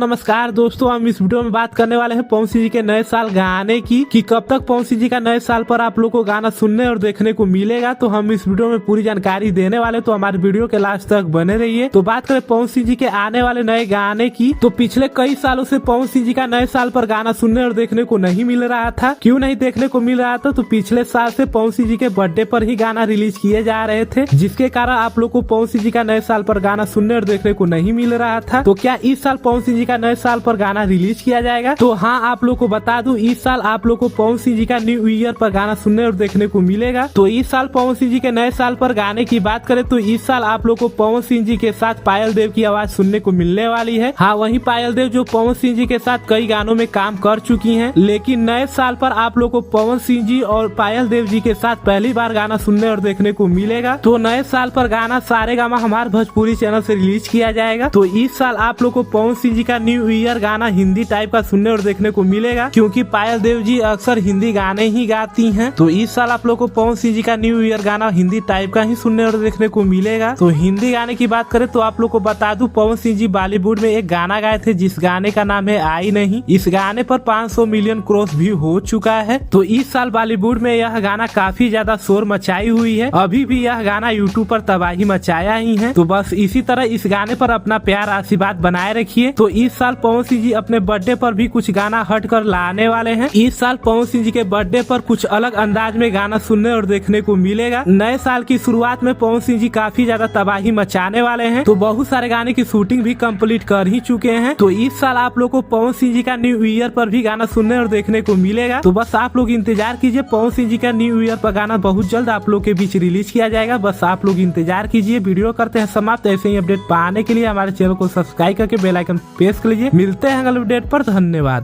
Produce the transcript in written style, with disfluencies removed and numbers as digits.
नमस्कार दोस्तों, हम इस वीडियो में बात करने वाले हैं पवन सिंह जी के नए साल गाने की कि कब तक पवन सिंह जी का नए साल पर आप लोग को गाना सुनने और देखने को मिलेगा। तो हम इस वीडियो में पूरी जानकारी देने वाले, तो हमारे वीडियो के लास्ट तक बने रहिए। तो बात करें पवन सिंह जी के आने वाले नए गाने की, तो पिछले कई सालों से पवन सिंह जी का नए साल पर गाना सुनने और देखने को नहीं मिल रहा था। क्यों नहीं देखने को मिल रहा था? तो पिछले साल से पवन सिंह जी के बर्थडे पर ही गाना रिलीज किए जा रहे थे, जिसके कारण आप लोग को पवन सिंह जी का नए साल पर गाना सुनने और देखने को नहीं मिल रहा था। तो क्या इस साल पवन सिंह जी का नए साल पर गाना रिलीज किया जाएगा? तो हाँ, आप लोग को बता दूं, इस साल आप लोग को पवन सिंह जी का न्यू ईयर पर गाना सुनने और देखने को मिलेगा। तो इस साल पवन सिंह जी के नए साल पर गाने की बात करें तो इस साल आप लोग को पवन सिंह जी के साथ पायल देव की आवाज सुनने को मिलने वाली है। हाँ, वही पायल देव जो पवन सिंह जी के साथ कई गानों में काम कर चुकी हैं, लेकिन नए साल पर आप लोग को पवन सिंह जी और पायल देव जी के साथ पहली बार गाना सुनने और देखने को मिलेगा। तो नए साल पर गाना सारेगामा हमारे भोजपुरी चैनल से रिलीज किया जाएगा। तो इस साल आप लोग को पवन सिंह जी का न्यू ईयर गाना हिंदी टाइप का सुनने और देखने को मिलेगा, क्योंकि पायल देव जी अक्सर हिंदी गाने ही गाती हैं। तो इस साल आप लोग को पवन सिंह जी का न्यू ईयर गाना हिंदी टाइप का ही सुनने और देखने को मिलेगा। तो हिंदी गाने की बात करें तो आप लोग को बता दूं, पवन सिंह जी बॉलीवुड में एक गाना गाए थे, जिस गाने का नाम है आई नहीं। इस गाने पर 500 मिलियन क्रॉस व्यू हो चुका है। तो इस साल बॉलीवुड में यह गाना काफी ज्यादा शोर मचाई हुई है। अभी भी यह गाना यूट्यूब पर तबाही मचाया ही है। तो बस इसी तरह इस गाने पर अपना प्यार आशीर्वाद बनाए रखिए। तो इस साल पवन सिंह जी अपने बर्थडे पर भी कुछ गाना हट कर लाने वाले हैं। इस साल पवन सिंह जी के बर्थडे पर कुछ अलग अंदाज में गाना सुनने और देखने को मिलेगा। नए साल की शुरुआत में पवन सिंह जी काफी ज्यादा तबाही मचाने वाले हैं। तो बहुत सारे गाने की शूटिंग भी कंप्लीट कर ही चुके हैं। तो इस साल आप लोग को पवन सिंह जी का न्यू ईयर पर भी गाना सुनने और देखने को मिलेगा। तो बस आप लोग इंतजार कीजिए, पवन सिंह जी का न्यू ईयर पर गाना बहुत जल्द आप लोग के बीच रिलीज किया जाएगा। बस आप लोग इंतजार कीजिए। वीडियो करते हैं समाप्त। ऐसे ही अपडेट पाने के लिए हमारे चैनल को सब्सक्राइब करके बेल आइकन प्रेस कर लीजिए। मिलते हैं अगले अपडेट पर। धन्यवाद।